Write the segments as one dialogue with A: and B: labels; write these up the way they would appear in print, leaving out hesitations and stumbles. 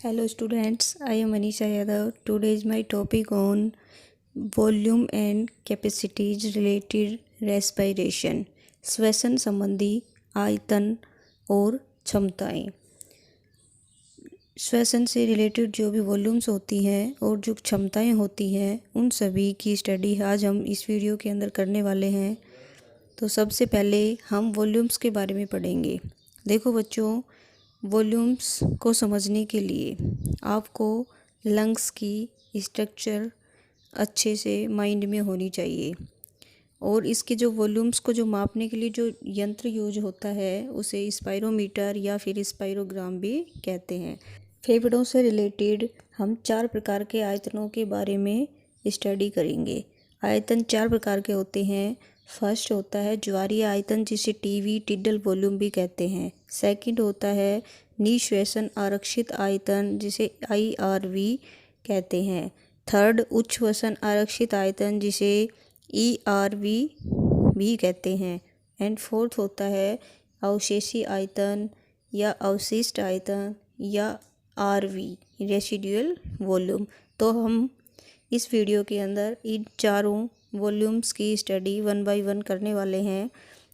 A: Hello students, I am Manisha Yadav. Today is my topic on volume and capacities related respiration. श्वसन संबंधी आयतन और क्षमताएं। श्वसन से रिलेटेड जो भी वॉल्यूम्स होती हैं और जो क्षमताएं होती हैं उन सभी की स्टडी आज हम इस वीडियो के अंदर करने वाले हैं। तो सबसे पहले हम वॉल्यूम्स के बारे में पढ़ेंगे। देखो बच्चों, वॉल्यूम्स को समझने के लिए आपको लंग्स की स्ट्रक्चर अच्छे से माइंड में होनी चाहिए और इसके जो वॉल्यूम्स को जो मापने के लिए जो यंत्र यूज होता है उसे स्पायरोमीटर या फिर स्पायरोग्राम भी कहते हैं। फेफड़ों से रिलेटेड हम 4 प्रकार के आयतनों के बारे में स्टडी करेंगे। आयतन 4 प्रकार के होते हैं। फर्स्ट होता है ज्वारीय आयतन, जिसे टीवी टिडल वॉल्यूम भी कहते हैं। सेकंड होता है निश्वसन आरक्षित आयतन, जिसे IRV कहते हैं। थर्ड उच्छ्वसन आरक्षित आयतन, जिसे ERV भी कहते हैं। एंड फोर्थ होता है अवशेषी आयतन या अवशिष्ट आयतन या RV रेसिडुअल वॉल्यूम। तो हम इस वीडियो के अंदर इन चारों वॉल्यूम्स की स्टडी 1 बाय 1 करने वाले हैं।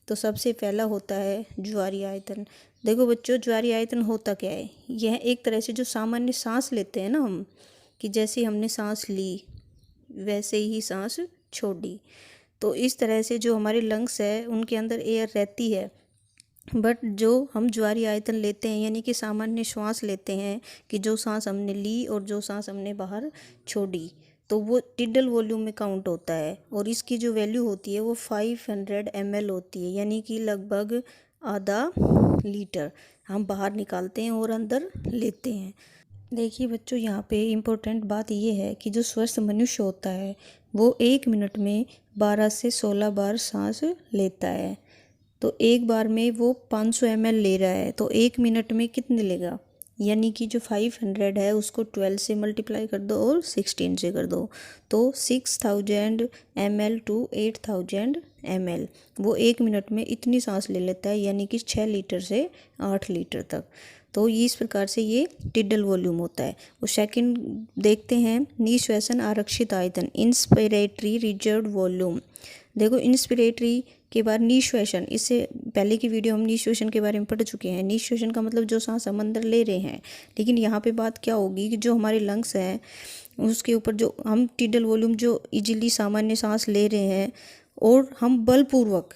A: तो सबसे पहला होता है ज्वारीय आयतन। देखो बच्चों, ज्वारीय आयतन होता क्या है? यह एक तरह से जो सामान्य सांस लेते हैं ना हम, कि जैसे हमने सांस ली वैसे ही सांस छोड़ी, तो इस तरह से जो हमारे लंग्स है उनके अंदर एयर रहती है। बट जो हम ज्वारीय आयतन लेते हैं यानी कि सामान्य श्वास लेते हैं, कि जो सांस हमने ली और जो सांस हमने बाहर छोड़ी, तो वो टिडल वॉल्यूम में काउंट होता है और इसकी जो वैल्यू होती है वो 500 ml होती है, यानी कि लगभग आधा लीटर हम बाहर निकालते हैं और अंदर लेते हैं। देखिए बच्चों, यहाँ पे इम्पोर्टेंट बात ये है कि जो स्वस्थ मनुष्य होता है वो 1 मिनट में 12 से 16 बार सांस लेता है। तो एक बार में वो 500 ml ले रहा है, तो 1 मिनट में कितने लेगा? यानी कि जो 500 है उसको 12 से मल्टीप्लाई कर दो और 16 से कर दो, तो 6000 ml टू 8000 ml वो 1 मिनट में इतनी सांस ले लेता है, यानी कि 6 लीटर से 8 लीटर तक। तो इस प्रकार से ये टिडल वॉल्यूम होता है। और सेकंड देखते हैं निश्वसन आरक्षित आयतन, इंस्पिरेटरी रिजर्व वॉल्यूम। देखो, इंस्पिरेटरी के बाद निश्वसन, इससे पहले की वीडियो हम निश्वसन के बारे में पढ़ चुके हैं। निश्वसन का मतलब जो सांस हम अंदर ले रहे हैं, लेकिन यहाँ पे बात क्या होगी कि जो हमारे लंग्स हैं उसके ऊपर जो हम टिडल वॉल्यूम जो इजीली सामान्य सांस ले रहे हैं और हम बलपूर्वक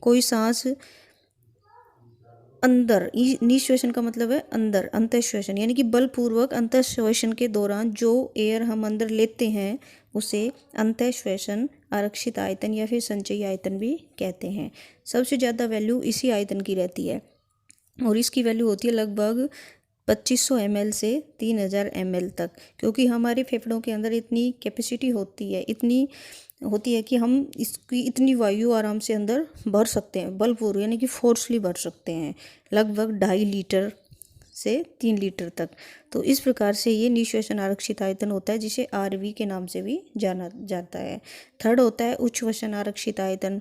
A: कोई सांस अंदर, निश्वसन का मतलब है अंदर, अंतःश्वसन यानी कि बलपूर्वक अंतःश्वसन के दौरान जो एयर हम अंदर लेते हैं उसे अंतःश्वसन आरक्षित आयतन या फिर संचयी आयतन भी कहते हैं। सबसे ज़्यादा वैल्यू इसी आयतन की रहती है और इसकी वैल्यू होती है लगभग 2500 ml से 3000 ml तक, क्योंकि हमारे फेफड़ों के अंदर इतनी कैपेसिटी होती है, इतनी होती है कि हम इसकी इतनी वायु आराम से अंदर भर सकते हैं, बलपूर्वक यानी कि फोर्सली भर सकते हैं, लगभग 2.5 लीटर से 3 लीटर तक। तो इस प्रकार से ये निश्वसन आरक्षित आयतन होता है, जिसे RV के नाम से भी जाना जाता है। थर्ड होता है उच्छ्वसन आरक्षित आयतन,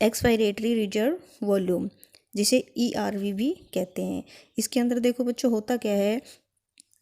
A: एक्सपायरेटरी रिजर्व वॉल्यूम, जिसे ERV भी कहते हैं। इसके अंदर देखो बच्चों, होता क्या है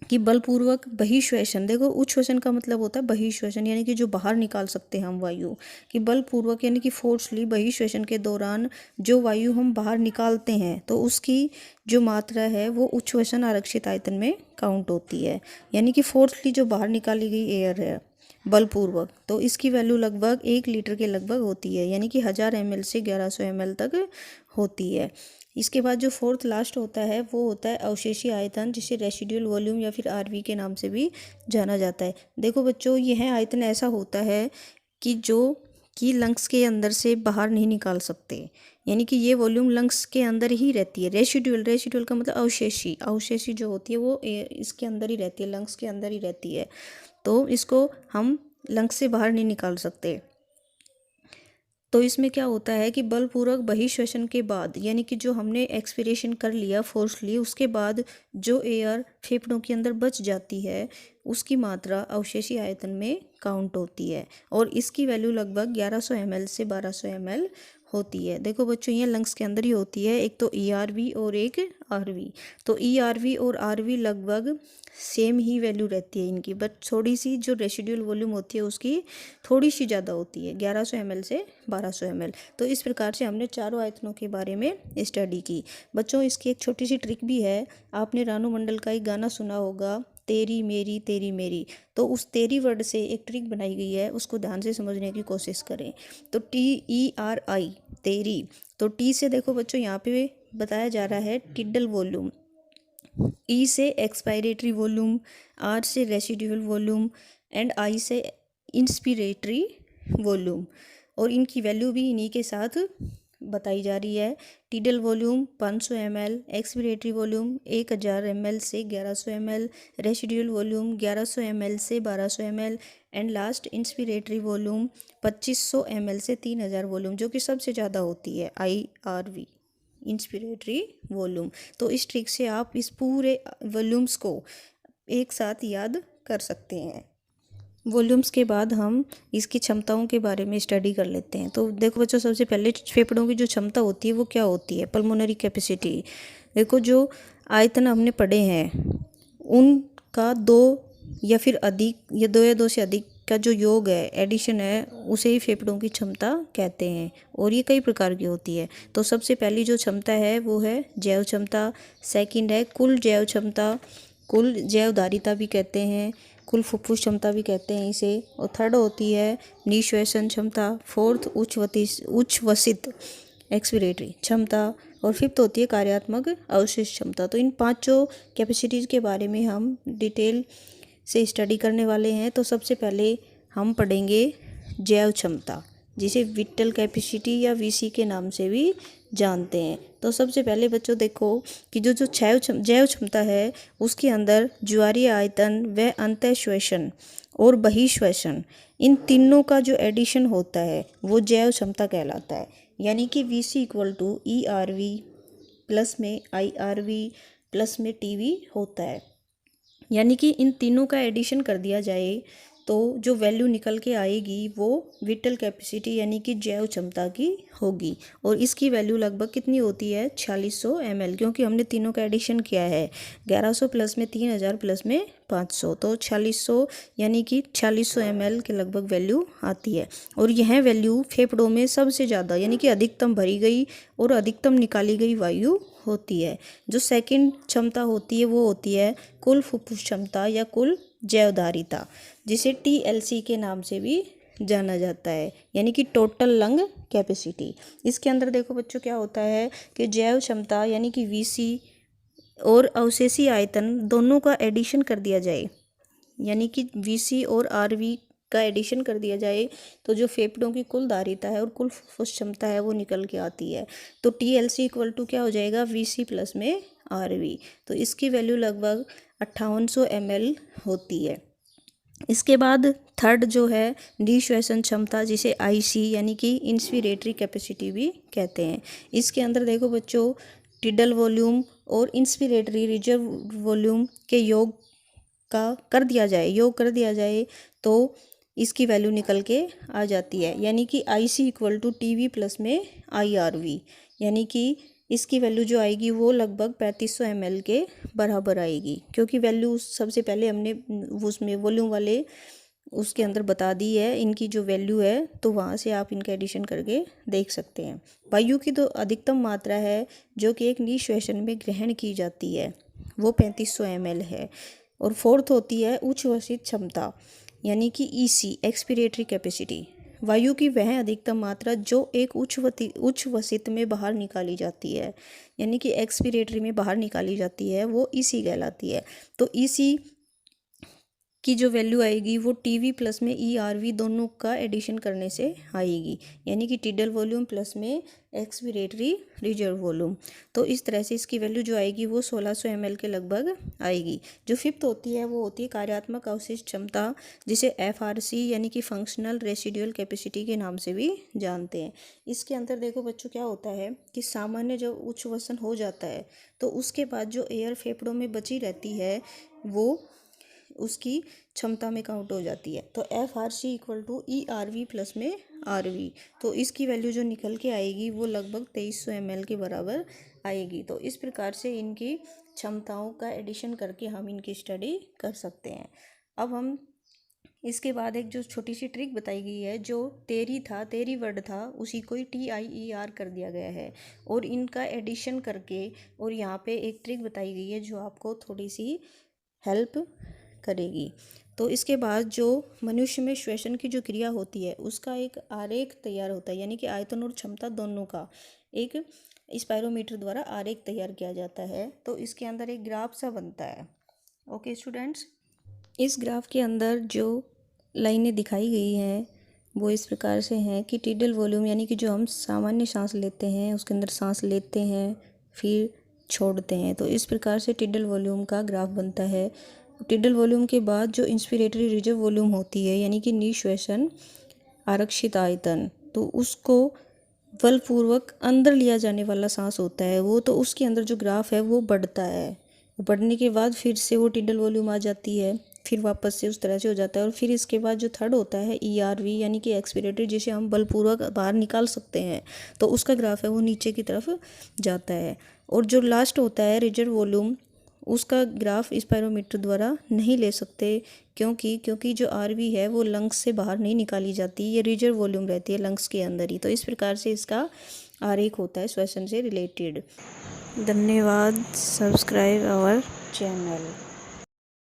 A: कि बलपूर्वक बहिश्वसन, देखो उच्छ्वसन का मतलब होता है बहिश्वसन, यानी कि जो बाहर निकाल सकते हैं हम वायु, कि बलपूर्वक यानी कि फोर्सली बहिश्वसन के दौरान जो वायु हम बाहर निकालते हैं तो उसकी जो मात्रा है वो उच्छ्वसन आरक्षित आयतन में काउंट होती है, यानी कि फोर्सली जो बाहर निकाली गई एयर है बलपूर्वक, तो इसकी वैल्यू लगभग 1 लीटर के लगभग होती है, यानी कि 1000 ml से 1100 ml तक होती है। इसके बाद जो फोर्थ लास्ट होता है वो होता है अवशेषी आयतन, जिसे रेसिडुअल वॉल्यूम या फिर RV के नाम से भी जाना जाता है। देखो बच्चों, यह आयतन ऐसा होता है कि जो कि लंग्स के अंदर से बाहर नहीं निकाल सकते, यानी कि ये वॉल्यूम लंग्स के अंदर ही रहती है। रेसिडुअल का मतलब अवशेषी जो होती है वो इसके अंदर ही रहती है, लंग्स के अंदर ही रहती है, तो इसको हम लंग्स से बाहर नहीं निकाल सकते। तो इसमें क्या होता है कि बलपूर्वक बहिश्वसन के बाद, यानी कि जो हमने एक्सपीरेशन कर लिया फोर्सली, उसके बाद जो एयर फेफड़ों के अंदर बच जाती है उसकी मात्रा अवशेषी आयतन में काउंट होती है और इसकी वैल्यू लगभग 1100 ml से 1200 ml होती है। देखो बच्चों, ये लंग्स के अंदर ही होती है, एक तो ERV और एक RV। तो ERV और RV लगभग सेम ही वैल्यू रहती है इनकी, बट थोड़ी सी जो रेसिडुअल वॉल्यूम होती है उसकी थोड़ी सी ज़्यादा होती है, 1100 ml से 1200 ml। तो इस प्रकार से हमने चारों आयतनों के बारे में स्टडी की। बच्चों, इसकी एक छोटी सी ट्रिक भी है। आपने रानू मंडल का एक गाना सुना होगा, तेरी मेरी तेरी मेरी। तो उस तेरी वर्ड से एक ट्रिक बनाई गई है, उसको ध्यान से समझने की कोशिश करें। तो TERI, तेरी। तो टी से देखो बच्चों यहाँ पे बताया जा रहा है टिडल वॉल्यूम, ई से एक्सपायरेटरी वॉल्यूम, आर से रेसिडुअल वॉल्यूम एंड आई से इंस्पिरेटरी वॉल्यूम। और इनकी वैल्यू भी इन्हीं के साथ बताई जा रही है। Tidal volume 500 ml, expiratory volume 1000 ml से 1100 ml, रेसिडुअल वॉल्यूम 1100 ml से 1200 ml and last inspiratory volume 2500 ml से 3000 वॉल्यूम, जो कि सबसे ज़्यादा होती है IRV, इंस्पिरेटरी वॉल्यूम। तो इस ट्रिक से आप इस पूरे वॉल्यूम्स को एक साथ याद कर सकते हैं। वॉल्यूम्स के बाद हम इसकी क्षमताओं के बारे में स्टडी कर लेते हैं। तो देखो बच्चों, सबसे पहले फेफड़ों की जो क्षमता होती है वो क्या होती है? Pulmonary capacity. देखो, जो आयतन हमने पढ़े हैं उनका दो या फिर अधिक, या दो से अधिक का जो योग है, एडिशन है, उसे ही फेफड़ों की क्षमता कहते हैं। और ये कई प्रकार की होती है। तो सबसे पहली जो क्षमता है वो है जैव क्षमता। सेकंड है कुल जैव क्षमता, कुल जैवधारिता भी कहते हैं, कुल फुफ्फुस क्षमता भी कहते हैं इसे। और थर्ड होती है निश्वसन क्षमता। फोर्थ उच्छ्वसित एक्सपिरेटरी क्षमता। और फिफ्थ होती है कार्यात्मक अवशिष्ट क्षमता। तो इन पांचों कैपेसिटीज़ के बारे में हम डिटेल से स्टडी करने वाले हैं। तो सबसे पहले हम पढ़ेंगे जैव क्षमता, जिसे विटल कैपेसिटी या VC के नाम से भी जानते हैं। तो सबसे पहले बच्चों देखो कि जो जैव क्षमता है उसके अंदर ज्वारीय आयतन व अंतःश्वेसन और बहिश्वेसन, इन तीनों का जो एडिशन होता है वो जैव क्षमता कहलाता है। यानी कि VC = ERV प्लस में IRV प्लस में TV होता है। यानी कि इन तीनों का एडिशन कर दिया जाए तो जो वैल्यू निकल के आएगी वो विटल कैपेसिटी यानी कि जैव क्षमता की होगी। और इसकी वैल्यू लगभग कितनी होती है? 4600 ml, क्योंकि हमने तीनों का एडिशन किया है, 1100 प्लस में 3000 प्लस में 500, तो 4600 यानी कि 4600 ml के लगभग वैल्यू आती है। और यह वैल्यू फेफड़ों में सबसे ज़्यादा यानी कि अधिकतम भरी गई और अधिकतम निकाली गई वायु होती है। जो सेकंड क्षमता होती है वो होती है कुल फुफ्फुस क्षमता या कुल जैवधारिता, जिसे TLC के नाम से भी जाना जाता है, यानी कि टोटल लंग कैपेसिटी। इसके अंदर देखो बच्चों क्या होता है कि जैव क्षमता यानी कि VC और अवशेषी आयतन दोनों का एडिशन कर दिया जाए, यानी कि VC और RV का एडिशन कर दिया जाए तो जो फेफड़ों की कुल धारिता है और कुल फुफ्फुस क्षमता है वो निकल के आती है। तो TLC = क्या हो जाएगा? VC प्लस में RV। तो इसकी वैल्यू लगभग 5800 ml होती है। इसके बाद थर्ड जो है निश्वसन क्षमता, जिसे IC यानी कि इंस्पिरेटरी कैपेसिटी भी कहते हैं। इसके अंदर देखो बच्चों, टिडल वॉल्यूम और इंस्पिरेटरी रिजर्व वॉल्यूम के योग कर दिया जाए तो इसकी वैल्यू निकल के आ जाती है, यानी कि IC = TV प्लस में IRV, यानी कि इसकी वैल्यू जो आएगी वो लगभग 3500 ml के बराबर आएगी, क्योंकि वैल्यू सबसे पहले हमने उसमें वॉल्यूम वाले उसके अंदर बता दी है इनकी जो वैल्यू है, तो वहाँ से आप इनका एडिशन करके देख सकते हैं। वायु की तो अधिकतम मात्रा है जो कि एक निश्वसन में ग्रहण की जाती है, वो 3500 ml है। और फोर्थ होती है उच्छ्वसित क्षमता यानी कि EC एक्सपिरेटरी कैपेसिटी, वायु की वह अधिकतम मात्रा जो एक उच्छ्वसित में बाहर निकाली जाती है, यानी कि एक्सपिरेटरी में बाहर निकाली जाती है, वो EC कहलाती है। तो EC की जो वैल्यू आएगी वो TV प्लस में ERV दोनों का एडिशन करने से आएगी, यानी कि टिडल वॉल्यूम प्लस में एक्सपिरेटरी रिजर्व वॉल्यूम। तो इस तरह से इसकी वैल्यू जो आएगी वो 1600 ml के लगभग आएगी। जो फिफ्थ होती है वो होती है कार्यात्मक अवशिष्ट क्षमता, जिसे FRC यानी कि फंक्शनल रेसिडुअल कैपेसिटी के नाम से भी जानते हैं। इसके अंदर देखो बच्चों क्या होता है कि सामान्य जब उच्छ्वसन हो जाता है तो उसके बाद जो एयर फेफड़ों में बची रहती है वो उसकी क्षमता में काउंट हो जाती है। तो FRC equal to ERV plus में RV, तो इसकी वैल्यू जो निकल के आएगी वो लगभग 2300 ml के बराबर आएगी। तो इस प्रकार से इनकी क्षमताओं का एडिशन करके हम इनकी स्टडी कर सकते हैं। अब हम इसके बाद एक जो छोटी सी ट्रिक बताई गई है, जो तेरी वर्ड था उसी को ही TIER कर दिया गया है और इनका एडिशन करके, और यहाँ पे एक ट्रिक बताई गई है जो आपको थोड़ी सी हेल्प करेगी। तो इसके बाद जो मनुष्य में श्वसन की जो क्रिया होती है उसका एक आरेख तैयार होता है, यानी कि आयतन और क्षमता दोनों का एक स्पायरोमीटर द्वारा आरेख तैयार किया जाता है। तो इसके अंदर एक ग्राफ सा बनता है। ओके स्टूडेंट्स, इस ग्राफ के अंदर जो लाइनें दिखाई गई हैं वो इस प्रकार से हैं कि टिडल वॉल्यूम, यानी कि जो हम सामान्य सांस लेते हैं उसके अंदर सांस लेते हैं फिर छोड़ते हैं, तो इस प्रकार से टिडल वॉल्यूम का ग्राफ बनता है। टिडल वॉल्यूम के बाद जो इंस्पिरेटरी रिजर्व वॉल्यूम होती है, यानी कि निश्वसन आरक्षित आयतन, तो उसको बलपूर्वक अंदर लिया जाने वाला सांस होता है वो, तो उसके अंदर जो ग्राफ है वो बढ़ता है। बढ़ने के बाद फिर से वो टिडल वॉल्यूम आ जाती है, फिर वापस से उस तरह से हो जाता है। और फिर इसके बाद जो थर्ड होता है ERV, यानी कि एक्सपीरेटरी, जिसे हम बलपूर्वक बाहर निकाल सकते हैं, तो उसका ग्राफ है वो नीचे की तरफ जाता है। और जो लास्ट होता है रिजर्व वॉल्यूम, उसका ग्राफ स्पायरोमीटर द्वारा नहीं ले सकते, क्योंकि जो RV है वो लंग्स से बाहर नहीं निकाली जाती, ये रिजर्व वॉल्यूम रहती है लंग्स के अंदर ही। तो इस प्रकार से इसका आरेख होता है श्वसन से रिलेटेड। धन्यवाद। Subscribe our channel.